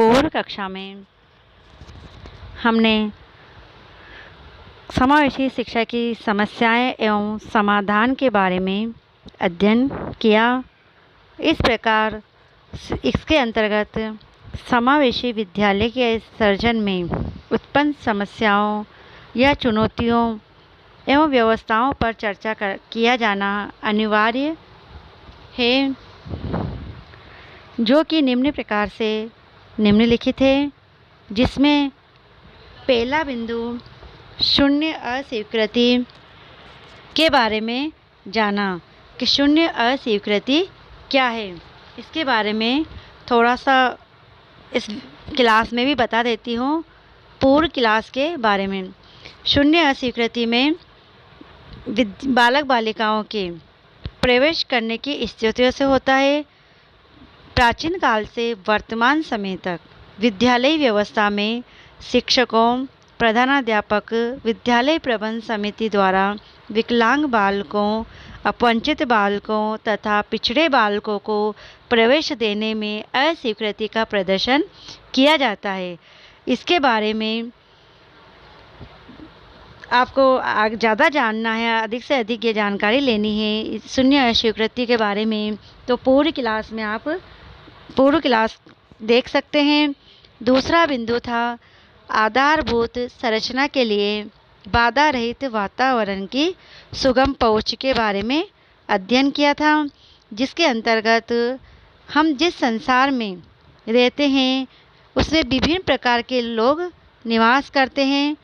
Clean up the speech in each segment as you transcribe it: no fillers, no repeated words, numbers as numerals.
पूर्व कक्षा में हमने समावेशी शिक्षा की समस्याएं एवं समाधान के बारे में अध्ययन किया। इस प्रकार इसके अंतर्गत समावेशी विद्यालय के सर्जन में उत्पन्न समस्याओं या चुनौतियों एवं व्यवस्थाओं पर चर्चा किया जाना अनिवार्य है, जो कि निम्न प्रकार से निम्नलिखित है, जिसमें पहला बिंदु शून्य अस्वीकृति के बारे में जाना कि शून्य अस्वीकृति क्या है। इसके बारे में थोड़ा सा इस क्लास में भी बता देती हूँ। पूर्व क्लास के बारे में शून्य अस्वीकृति में बालक बालिकाओं के प्रवेश करने की स्थितियों से होता है। प्राचीन काल से वर्तमान समय तक विद्यालय व्यवस्था में शिक्षकों, प्रधानाध्यापक, विद्यालय प्रबंध समिति द्वारा विकलांग बालकों, अपवंचित बालकों तथा पिछड़े बालकों को प्रवेश देने में अस्वीकृति का प्रदर्शन किया जाता है। इसके बारे में आपको ज़्यादा जानना है, अधिक से अधिक ये जानकारी लेनी है शून्य अस्वीकृति के बारे में, तो पूर्व क्लास में आप पूर्व क्लास देख सकते हैं। दूसरा बिंदु था आधारभूत संरचना के लिए बाधा रहित वातावरण की सुगम पहुंच के बारे में अध्ययन किया था, जिसके अंतर्गत हम जिस संसार में रहते हैं उसमें विभिन्न प्रकार के लोग निवास करते हैं।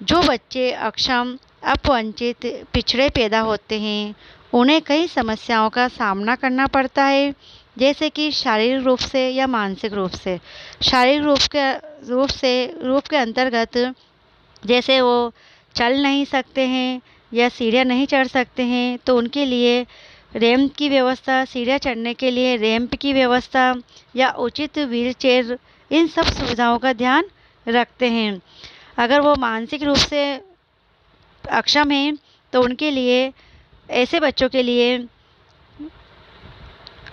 जो बच्चे अक्षम, अपवंचित, पिछड़े पैदा होते हैं उन्हें कई समस्याओं का सामना करना पड़ता है, जैसे कि शारीरिक रूप से या मानसिक रूप से। शारीरिक रूप के अंतर्गत जैसे वो चल नहीं सकते हैं या सीढ़ियाँ नहीं चढ़ सकते हैं, तो उनके लिए रैंप की व्यवस्था, सीढ़ियाँ चढ़ने के लिए रैंप की व्यवस्था या उचित व्हील चेयर, इन सब सुविधाओं का ध्यान रखते हैं। अगर वो मानसिक रूप से अक्षम हैं तो उनके लिए, ऐसे बच्चों के लिए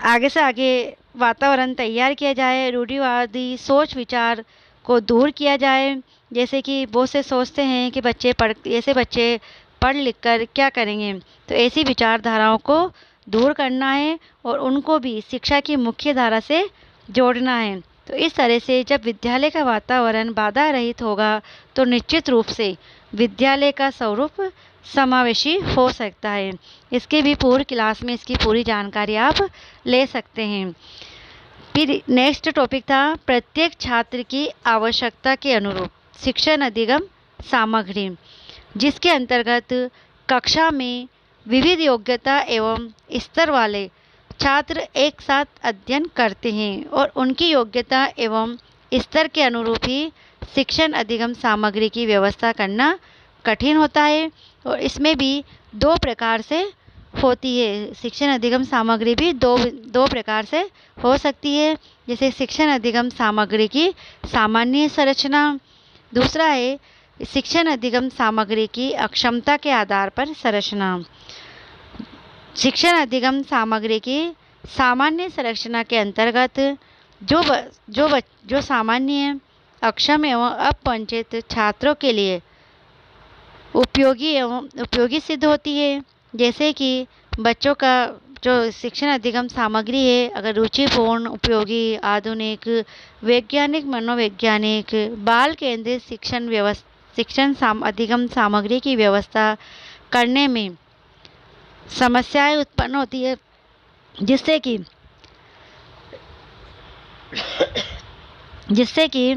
आगे से आगे वातावरण तैयार किया जाए, रूढ़िवादी सोच विचार को दूर किया जाए। जैसे कि बहुत से सोचते हैं कि ऐसे बच्चे पढ़ लिख कर क्या करेंगे, तो ऐसी विचारधाराओं को दूर करना है और उनको भी शिक्षा की मुख्य धारा से जोड़ना है। तो इस तरह से जब विद्यालय का वातावरण बाधा रहित होगा तो निश्चित रूप से विद्यालय का स्वरूप समावेशी हो सकता है। इसके भी पूर्व क्लास में इसकी पूरी जानकारी आप ले सकते हैं। फिर नेक्स्ट टॉपिक था प्रत्येक छात्र की आवश्यकता के अनुरूप शिक्षण अधिगम सामग्री, जिसके अंतर्गत कक्षा में विविध योग्यता एवं स्तर वाले छात्र एक साथ अध्ययन करते हैं और उनकी योग्यता एवं स्तर के अनुरूप ही शिक्षण अधिगम सामग्री की व्यवस्था करना कठिन होता है। और इसमें भी दो प्रकार से होती है। शिक्षण अधिगम सामग्री भी दो प्रकार से हो सकती है। जैसे शिक्षण अधिगम सामग्री की सामान्य संरचना, दूसरा है शिक्षण अधिगम सामग्री की अक्षमता के आधार पर संरचना। शिक्षण अधिगम सामग्री की सामान्य संरचना के अंतर्गत जो सामान्य, अक्षम एवं अपवंचित छात्रों के लिए उपयोगी सिद्ध होती है। जैसे कि बच्चों का जो शिक्षण अधिगम सामग्री है, अगर रुचिपूर्ण, उपयोगी, आधुनिक, वैज्ञानिक, मनोवैज्ञानिक, बाल केंद्रित शिक्षण अधिगम सामग्री की व्यवस्था करने में समस्याएं उत्पन्न होती है, जिससे कि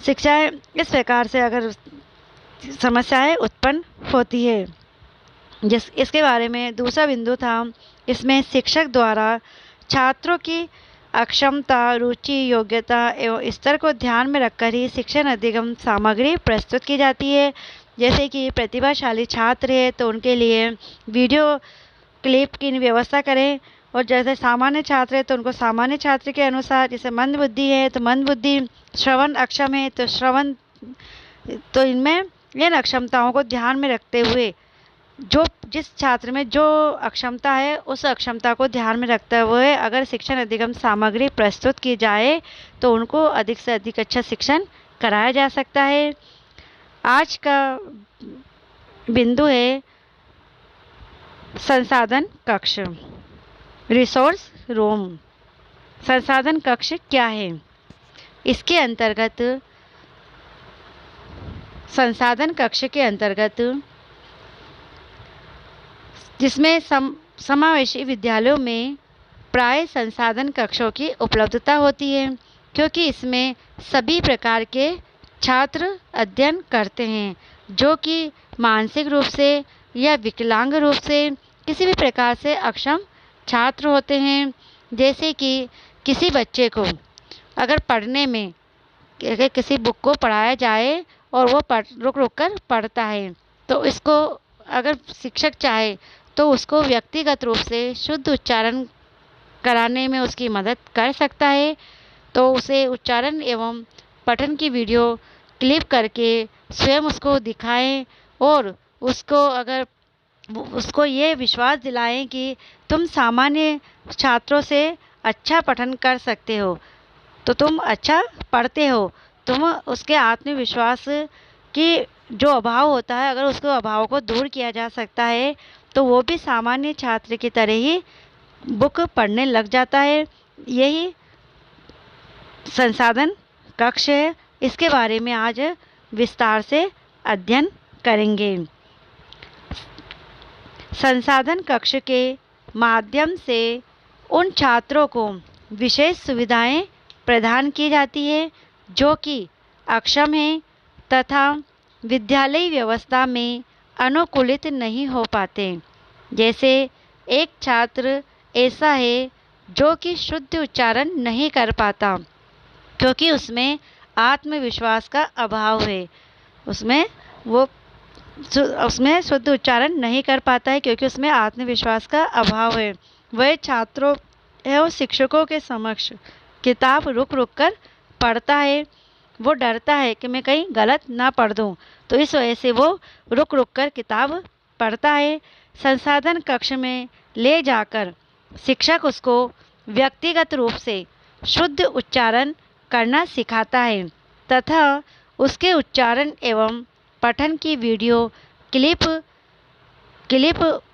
शिक्षाएं इस प्रकार से अगर समस्याएं उत्पन्न होती है। इसके बारे में दूसरा बिंदु था, इसमें शिक्षक द्वारा छात्रों की अक्षमता, रुचि, योग्यता एवं स्तर को ध्यान में रखकर ही शिक्षण अधिगम सामग्री प्रस्तुत की जाती है। जैसे कि प्रतिभाशाली छात्र है तो उनके लिए वीडियो क्लिप की व्यवस्था करें, और जैसे सामान्य छात्र है तो उनको सामान्य छात्र के अनुसार, जैसे मंद बुद्धि है तो मंद बुद्धि, श्रवण अक्षम है तो श्रवण, तो इनमें इन अक्षमताओं को ध्यान में रखते हुए जो जिस छात्र में जो अक्षमता है उस अक्षमता को ध्यान में रखते हुए अगर शिक्षण अधिगम सामग्री प्रस्तुत की जाए तो उनको अधिक से अधिक अच्छा शिक्षण कराया जा सकता है। आज का बिंदु है संसाधन कक्ष, रिसोर्स रूम। संसाधन कक्ष क्या है? इसके अंतर्गत संसाधन कक्ष के अंतर्गत जिसमें समावेशी विद्यालयों में प्राय संसाधन कक्षों की उपलब्धता होती है, क्योंकि इसमें सभी प्रकार के छात्र अध्ययन करते हैं जो कि मानसिक रूप से या विकलांग रूप से किसी भी प्रकार से अक्षम छात्र होते हैं। जैसे कि किसी बच्चे को अगर पढ़ने में अगर किसी बुक को पढ़ाया जाए और वो रुक रुक कर पढ़ता है, तो इसको अगर शिक्षक चाहे तो उसको व्यक्तिगत रूप से शुद्ध उच्चारण कराने में उसकी मदद कर सकता है। तो उसे उच्चारण एवं पठन की वीडियो क्लिप करके स्वयं उसको दिखाएं और उसको ये विश्वास दिलाएं कि तुम सामान्य छात्रों से अच्छा पठन कर सकते हो, तो तुम अच्छा पढ़ते हो। तुम उसके आत्मविश्वास की जो अभाव होता है, अगर उसको अभाव को दूर किया जा सकता है तो वो भी सामान्य छात्र की तरह ही बुक पढ़ने लग जाता है। यही संसाधन कक्ष है। इसके बारे में आज विस्तार से अध्ययन करेंगे। संसाधन कक्ष के माध्यम से उन छात्रों को विशेष सुविधाएं प्रदान की जाती है जो कि अक्षम हैं तथा विद्यालयी व्यवस्था में अनुकूलित नहीं हो पाते। जैसे एक छात्र ऐसा है जो कि शुद्ध उच्चारण नहीं कर पाता क्योंकि उसमें आत्मविश्वास का अभाव है। उसमें शुद्ध उच्चारण नहीं कर पाता है क्योंकि उसमें आत्मविश्वास का अभाव है। वह छात्रों एवं शिक्षकों के समक्ष किताब रुक रुक कर पढ़ता है। वो डरता है कि मैं कहीं गलत ना पढ़ दूं, तो इस वजह से वो रुक रुक कर किताब पढ़ता है। संसाधन कक्ष में ले जाकर शिक्षक उसको व्यक्तिगत रूप से शुद्ध उच्चारण करना सिखाता है तथा उसके उच्चारण एवं पठन की वीडियो क्लिप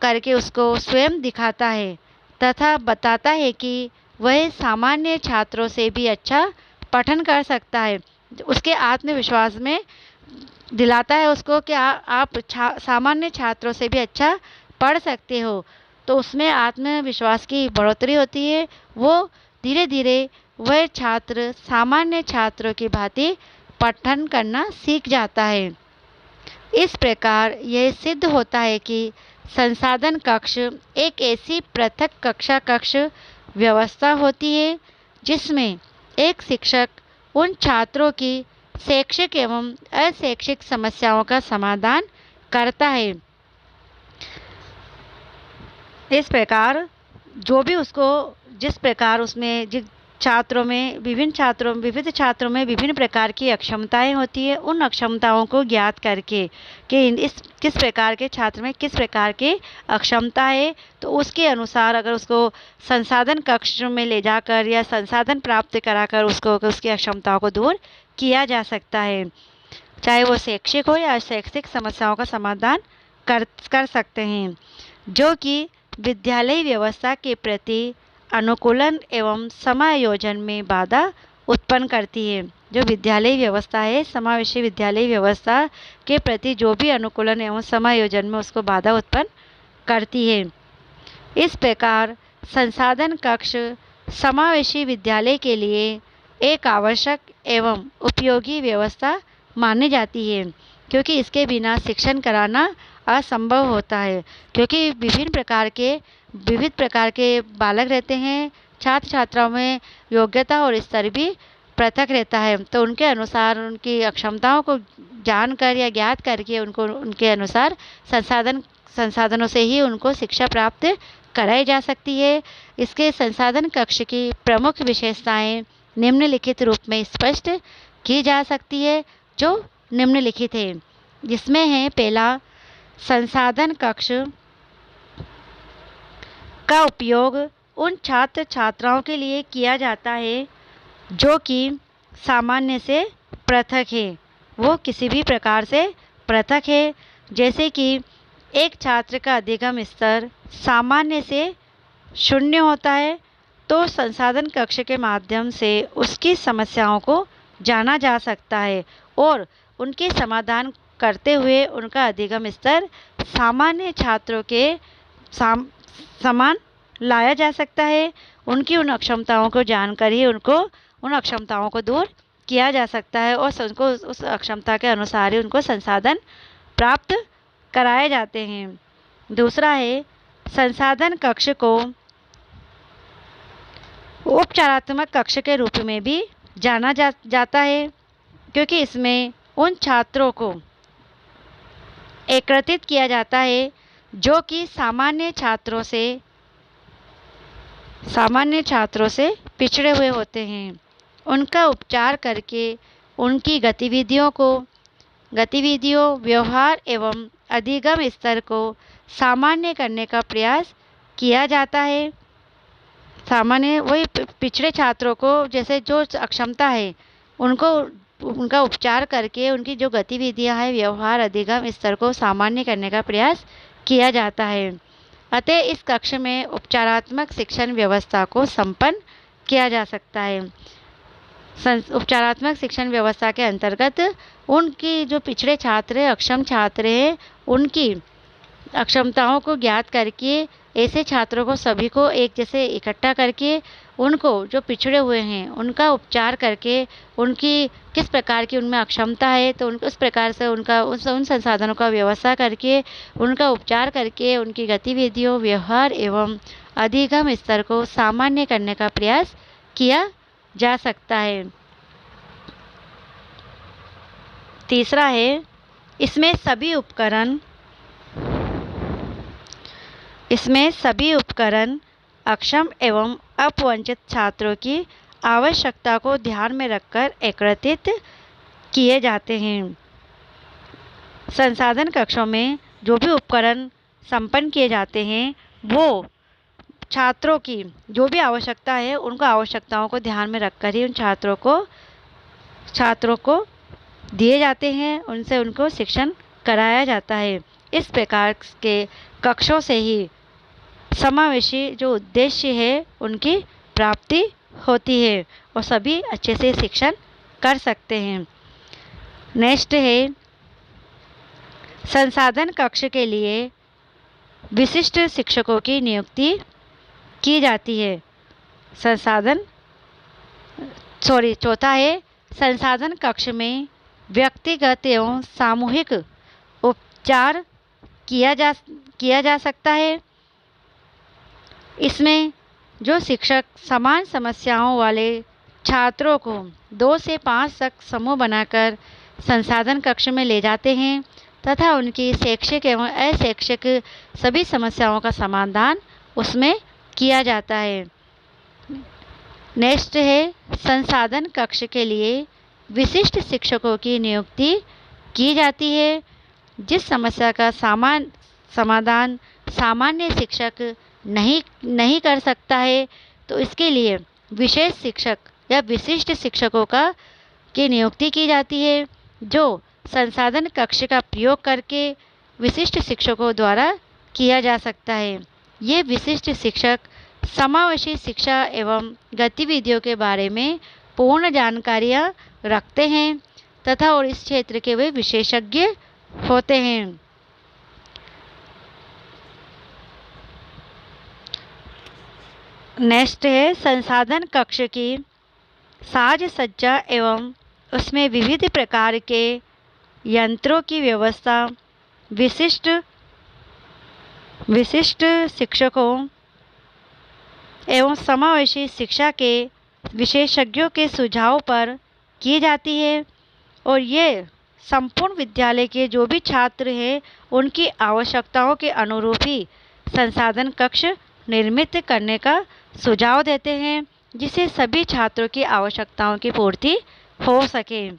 करके उसको स्वयं दिखाता है तथा बताता है कि वह सामान्य छात्रों से भी अच्छा पठन कर सकता है। उसके आत्मविश्वास में दिलाता है उसको कि आप सामान्य छात्रों से भी अच्छा पढ़ सकते हो। तो उसमें आत्मविश्वास की बढ़ोतरी होती है। वो धीरे धीरे वह छात्र सामान्य छात्रों की भांति पठन करना सीख जाता है। इस प्रकार यह सिद्ध होता है कि संसाधन कक्ष एक ऐसी पृथक कक्ष व्यवस्था होती है जिसमें एक शिक्षक उन छात्रों की शैक्षिक एवं अशैक्षिक समस्याओं का समाधान करता है। इस प्रकार जो भी उसको जिस प्रकार उसमें विविध छात्रों में विभिन्न प्रकार की अक्षमताएं होती है, उन अक्षमताओं को ज्ञात करके कि किस प्रकार के छात्र में किस प्रकार की अक्षमता है, तो उसके अनुसार अगर उसको संसाधन कक्ष में ले जाकर या संसाधन प्राप्त कराकर उसकी अक्षमताओं को दूर किया जा सकता है। चाहे वो शैक्षिक हो या अशैक्षिक समस्याओं का समाधान कर सकते हैं, जो कि विद्यालयी व्यवस्था के प्रति अनुकूलन एवं समायोजन में बाधा उत्पन्न करती है। जो विद्यालयी व्यवस्था है, समावेशी विद्यालयी व्यवस्था के प्रति जो भी अनुकूलन एवं समायोजन में उसको बाधा उत्पन्न करती है। इस प्रकार संसाधन कक्ष समावेशी विद्यालय के लिए एक आवश्यक एवं उपयोगी व्यवस्था मानी जाती है, क्योंकि इसके बिना शिक्षण कराना असंभव होता है। क्योंकि विविध प्रकार के बालक रहते हैं, छात्र छात्राओं में योग्यता और स्तर भी पृथक रहता है, तो उनके अनुसार उनकी अक्षमताओं को जानकर या ज्ञात करके उनके अनुसार संसाधनों से ही उनको शिक्षा प्राप्त कराई जा सकती है। इसके संसाधन कक्ष की प्रमुख विशेषताएं निम्नलिखित रूप में स्पष्ट की जा सकती है, जो निम्नलिखित है, जिसमें है पहला, संसाधन कक्ष का उपयोग उन छात्र छात्राओं के लिए किया जाता है जो कि सामान्य से पृथक है, वो किसी भी प्रकार से पृथक है। जैसे कि एक छात्र का अधिगम स्तर सामान्य से 0 होता है, तो संसाधन कक्ष के माध्यम से उसकी समस्याओं को जाना जा सकता है और उनके समाधान करते हुए उनका अधिगम स्तर सामान्य छात्रों के समान लाया जा सकता है। उनकी उन अक्षमताओं को जानकर ही उनको उन अक्षमताओं को दूर किया जा सकता है और उनको उस अक्षमता के अनुसार ही उनको संसाधन प्राप्त कराए जाते हैं। दूसरा है, संसाधन कक्ष को उपचारात्मक कक्ष के रूप में भी जाना जाता है, क्योंकि इसमें उन छात्रों को एकत्रित किया जाता है जो कि सामान्य छात्रों से पिछड़े हुए होते हैं। उनका उपचार करके उनकी गतिविधियों, व्यवहार एवं अधिगम स्तर को सामान्य करने का प्रयास किया जाता है। सामान्य वही पिछड़े छात्रों को, जैसे जो अक्षमता है उनको उनका उपचार करके उनकी जो गतिविधियां हैं, व्यवहार, अधिगम स्तर को सामान्य करने का प्रयास किया जाता है। अतः इस कक्ष में उपचारात्मक शिक्षण व्यवस्था को संपन्न किया जा सकता है। उपचारात्मक शिक्षण व्यवस्था के अंतर्गत उनकी जो पिछड़े छात्र हैं, अक्षम छात्र हैं, उनकी अक्षमताओं को ज्ञात करके ऐसे छात्रों को सभी को एक जैसे इकट्ठा करके उनको जो पिछड़े हुए हैं उनका उपचार करके उनकी किस प्रकार की उनमें अक्षमता है तो उनको उस प्रकार से उन संसाधनों का व्यवस्था करके उनका उपचार करके उनकी गतिविधियों, व्यवहार एवं अधिगम स्तर को सामान्य करने का प्रयास किया जा सकता है। तीसरा है, इसमें सभी उपकरण अक्षम एवं अपवंचित छात्रों की आवश्यकता को ध्यान में रखकर एकत्रित किए जाते हैं। संसाधन कक्षों में जो भी उपकरण संपन्न किए जाते हैं वो छात्रों की जो भी आवश्यकता है उनको आवश्यकताओं को ध्यान में रखकर ही उन छात्रों को दिए जाते हैं, उनसे उनको शिक्षण कराया जाता है। इस प्रकार के कक्षों से ही समावेशी जो उद्देश्य है उनकी प्राप्ति होती है और सभी अच्छे से शिक्षण कर सकते हैं। नेक्स्ट है, संसाधन कक्ष के लिए विशिष्ट शिक्षकों की नियुक्ति की जाती है। चौथा है, संसाधन कक्ष में व्यक्तिगत एवं सामूहिक उपचार किया जा सकता है। इसमें जो शिक्षक समान समस्याओं वाले छात्रों को 2 से 5 तक समूह बनाकर संसाधन कक्ष में ले जाते हैं तथा उनकी शैक्षिक एवं अशैक्षिक सभी समस्याओं का समाधान उसमें किया जाता है। नेक्स्ट है, संसाधन कक्ष के लिए विशिष्ट शिक्षकों की नियुक्ति की जाती है। जिस समस्या का समाधान सामान्य शिक्षक नहीं कर सकता है तो इसके लिए विशेष शिक्षक या विशिष्ट शिक्षकों की नियुक्ति की जाती है जो संसाधन कक्ष का प्रयोग करके विशिष्ट शिक्षकों द्वारा किया जा सकता है। ये विशिष्ट शिक्षक समावेशी शिक्षा एवं गतिविधियों के बारे में पूर्ण जानकारियाँ रखते हैं तथा और इस क्षेत्र के वे विशेषज्ञ होते हैं। नेक्स्ट है, संसाधन कक्ष की साज सज्जा एवं उसमें विविध प्रकार के यंत्रों की व्यवस्था विशिष्ट शिक्षकों एवं समावेशी शिक्षा के विशेषज्ञों के सुझाव पर की जाती है और ये संपूर्ण विद्यालय के जो भी छात्र हैं उनकी आवश्यकताओं के अनुरूप ही संसाधन कक्ष निर्मित करने का सुझाव देते हैं जिससे सभी छात्रों की आवश्यकताओं की पूर्ति हो सके।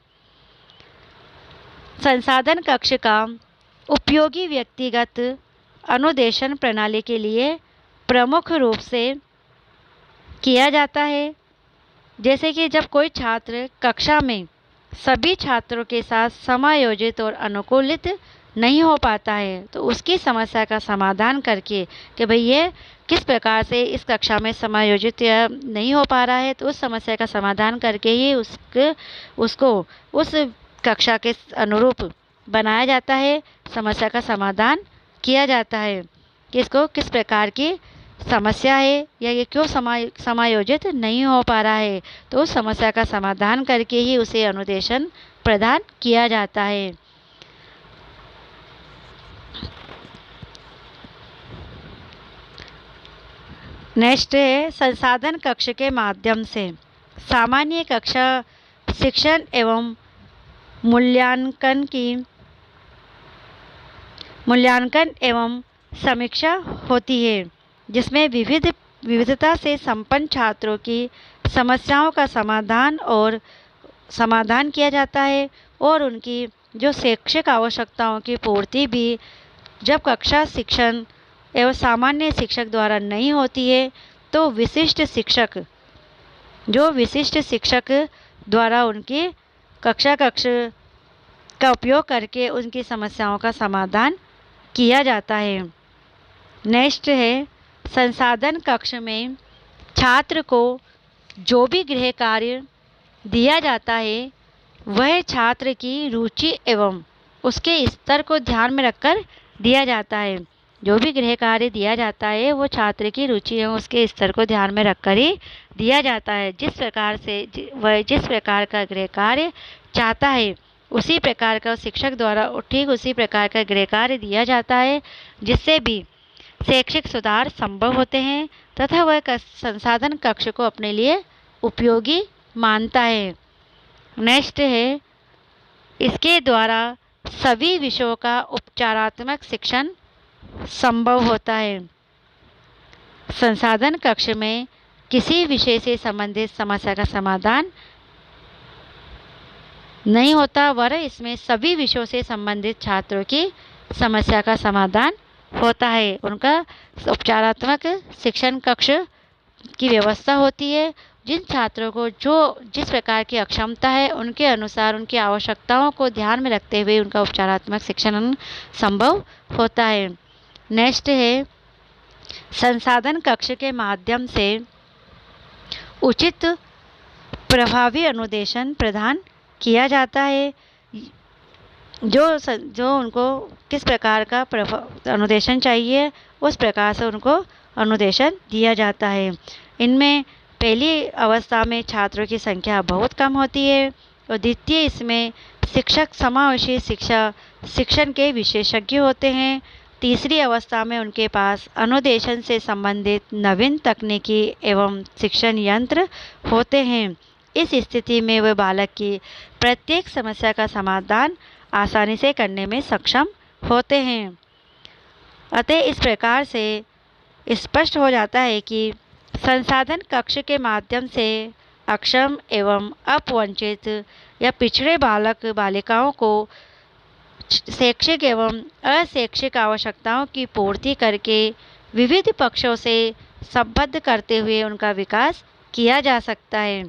संसाधन कक्ष का उपयोगी व्यक्तिगत अनुदेशन प्रणाली के लिए प्रमुख रूप से किया जाता है। जैसे कि जब कोई छात्र कक्षा में सभी छात्रों के साथ समायोजित और अनुकूलित नहीं हो पाता है तो उसकी समस्या का समाधान करके कि भाई ये किस प्रकार से इस कक्षा में समायोजित या नहीं हो पा रहा है, तो उस समस्या का समाधान करके ही उसको उस कक्षा के अनुरूप बनाया जाता है, समस्या का समाधान किया जाता है कि इसको किस प्रकार की समस्या है या ये क्यों समायोजित नहीं हो पा रहा है, तो उस समस्या का समाधान करके ही उसे अनुदेशन प्रदान किया जाता है। नेक्स्ट है संसाधन कक्ष के माध्यम से सामान्य कक्षा शिक्षण एवं मूल्यांकन एवं समीक्षा होती है, जिसमें विविधता से संपन्न छात्रों की समस्याओं का समाधान किया जाता है और उनकी जो शैक्षिक आवश्यकताओं की पूर्ति भी जब कक्षा शिक्षण एवं सामान्य शिक्षक द्वारा नहीं होती है तो विशिष्ट शिक्षक द्वारा उनकी कक्षा का उपयोग करके उनकी समस्याओं का समाधान किया जाता है। नेक्स्ट है संसाधन कक्ष में छात्र को जो भी गृह कार्य दिया जाता है वह छात्र की रुचि एवं उसके स्तर को ध्यान में रखकर दिया जाता है। जो भी गृह कार्य दिया जाता है वो छात्र की रुचि एवं उसके स्तर को ध्यान में रखकर ही दिया जाता है। वह जिस प्रकार का गृह कार्य चाहता है उसी प्रकार का शिक्षक द्वारा ठीक उसी प्रकार का गृह कार्य दिया जाता है, जिससे भी शैक्षिक सुधार संभव होते हैं तथा वह संसाधन कक्ष को अपने लिए उपयोगी मानता है। नेक्स्ट है इसके द्वारा सभी विषयों का उपचारात्मक शिक्षण संभव होता है। संसाधन कक्ष में किसी विषय से संबंधित समस्या का समाधान नहीं होता, वरन इसमें सभी विषयों से संबंधित छात्रों की समस्या का समाधान होता है। उनका उपचारात्मक शिक्षण कक्ष की व्यवस्था होती है। जिन छात्रों को जिस प्रकार की अक्षमता है उनके अनुसार उनकी आवश्यकताओं को ध्यान में रखते हुए उनका उपचारात्मक शिक्षण संभव होता है। नेक्स्ट है संसाधन कक्ष के माध्यम से उचित प्रभावी अनुदेशन प्रदान किया जाता है। जो उनको किस प्रकार का अनुदेशन चाहिए उस प्रकार से उनको अनुदेशन दिया जाता है। इनमें पहली अवस्था में छात्रों की संख्या बहुत कम होती है और द्वितीय इसमें शिक्षक समावेशी शिक्षण के विशेषज्ञ होते हैं। तीसरी अवस्था में उनके पास अनुदेशन से संबंधित नवीन तकनीकी एवं शिक्षण यंत्र होते हैं। इस स्थिति में वे बालक की प्रत्येक समस्या का समाधान आसानी से करने में सक्षम होते हैं। अतः इस प्रकार से स्पष्ट हो जाता है कि संसाधन कक्ष के माध्यम से अक्षम एवं अपवंचित या पिछड़े बालक बालिकाओं को शैक्षिक एवं अशैक्षिक आवश्यकताओं की पूर्ति करके विविध पक्षों से संबद्ध करते हुए उनका विकास किया जा सकता है।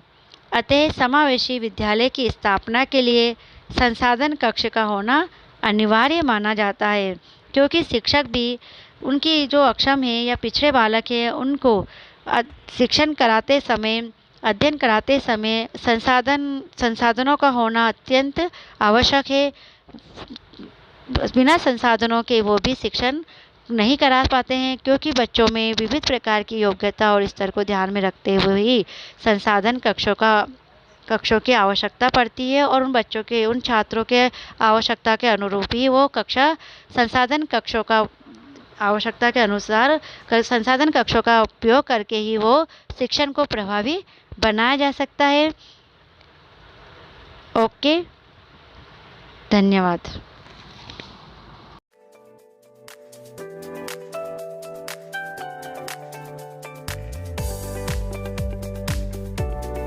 अतः समावेशी विद्यालय की स्थापना के लिए संसाधन कक्ष का होना अनिवार्य माना जाता है, क्योंकि शिक्षक भी उनकी जो अक्षम है या पिछड़े बालक है उनको शिक्षण कराते समय अध्ययन कराते समय संसाधनों का होना अत्यंत आवश्यक है। बिना संसाधनों के वो भी शिक्षण नहीं करा पाते हैं, क्योंकि बच्चों में विविध प्रकार की योग्यता और स्तर को ध्यान में रखते हुए ही संसाधन कक्षों की आवश्यकता पड़ती है और उन छात्रों के आवश्यकता के अनुरूप ही वो संसाधन कक्षों का आवश्यकता के अनुसार संसाधन कक्षों का उपयोग करके ही वो शिक्षण को प्रभावी बनाया जा सकता है। ओके, धन्यवाद।